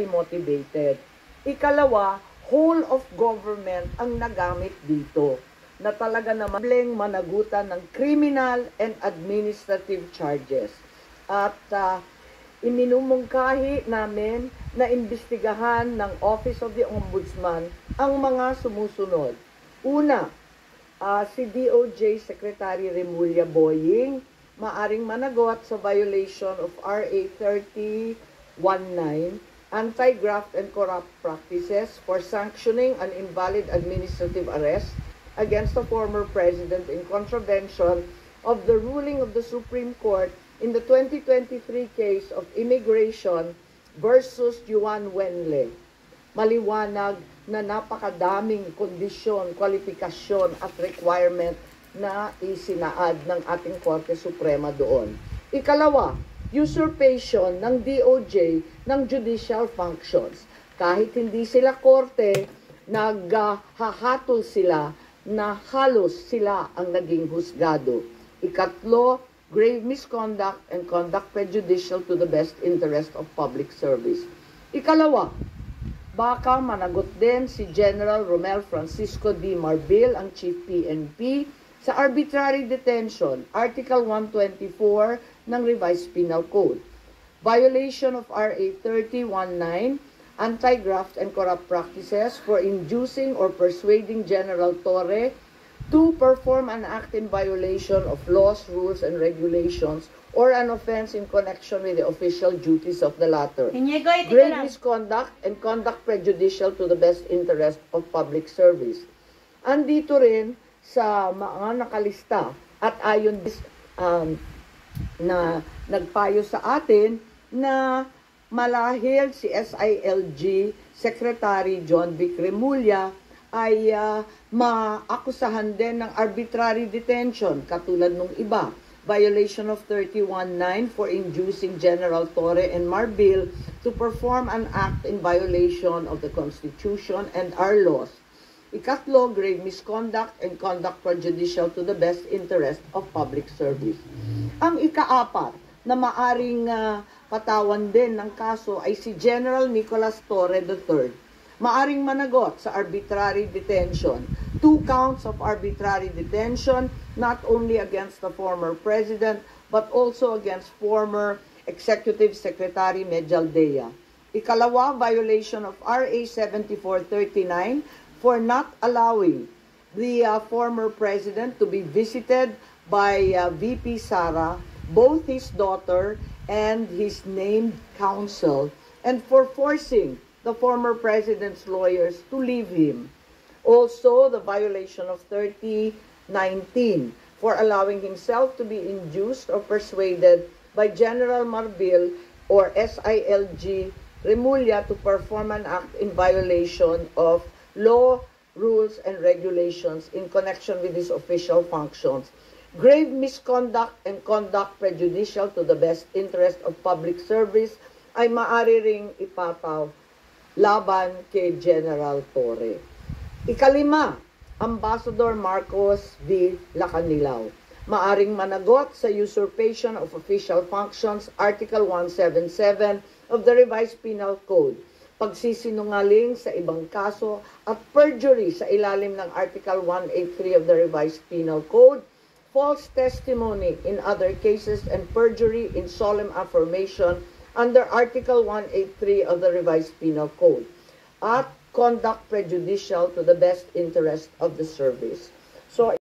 motivated. Ikalawa, whole of government ang nagamit dito na talaga naman managutan ng criminal and administrative charges. At iminumungkahi namin na imbestigahan ng Office of the Ombudsman ang mga sumusunod. Una, si DOJ Secretary Remulla Boying maaring managot sa violation of RA 3019, Anti-Graft and Corrupt Practices for sanctioning an invalid administrative arrest against the former president in contravention of the ruling of the Supreme Court in the 2023 case of Immigration versus Juan Wenle. Maliwanag na napakadaming kondisyon, kwalifikasyon at requirement na isinaad ng ating Korte Suprema doon. Ikalawa, usurpation ng DOJ ng judicial functions. Kahit hindi sila korte, naghahatol sila na halos sila ang naging husgado. Ikatlo, grave misconduct and conduct prejudicial to the best interest of public service. Ikalawa, baka managot din si General Romel Francisco D. Marbil, ang Chief PNP, sa arbitrary detention, Article 124 ng Revised Penal Code. Violation of RA 3019, Anti-Graft and Corrupt Practices for inducing or persuading General Torre to perform an act in violation of laws, rules, and regulations or an offense in connection with the official duties of the latter. Grave misconduct and conduct prejudicial to the best interest of public service. Andito rin sa mga nakalista at ayon na nagpayo sa atin na malahil si SILG Secretary John Vic Remulla ay maakusahan din ng arbitrary detention katulad nung iba. Violation of 319 for inducing General Torre and Marbil to perform an act in violation of the Constitution and our laws. Ikatlo, grave misconduct and conduct prejudicial to the best interest of public service. Ang ikaapat na maaring patawan din ng kaso ay si General Nicolas Torre III. Maaring managot sa arbitrary detention. 2 counts of arbitrary detention, not only against the former president, but also against former Executive Secretary Medialdea. Ikalawa, violation of RA 7439, for not allowing the former president to be visited by VP Sara, both his daughter and his named counsel, and for forcing the former president's lawyers to leave him. Also, the violation of 3019 for allowing himself to be induced or persuaded by General Marbil or SILG Remulla to perform an act in violation of law, rules, and regulations in connection with his official functions. Grave misconduct and conduct prejudicial to the best interest of public service ay maaari ring ipataw laban kay General Torre. Ikalima, Ambassador Marcos V. Lacanilao. Maaring managot sa usurpation of official functions, Article 177 of the Revised Penal Code, pagsisinungaling sa ibang kaso at perjury sa ilalim ng Article 183 of the Revised Penal Code, false testimony in other cases, and perjury in solemn affirmation under Article 183 of the Revised Penal Code, at conduct prejudicial to the best interest of the service. So,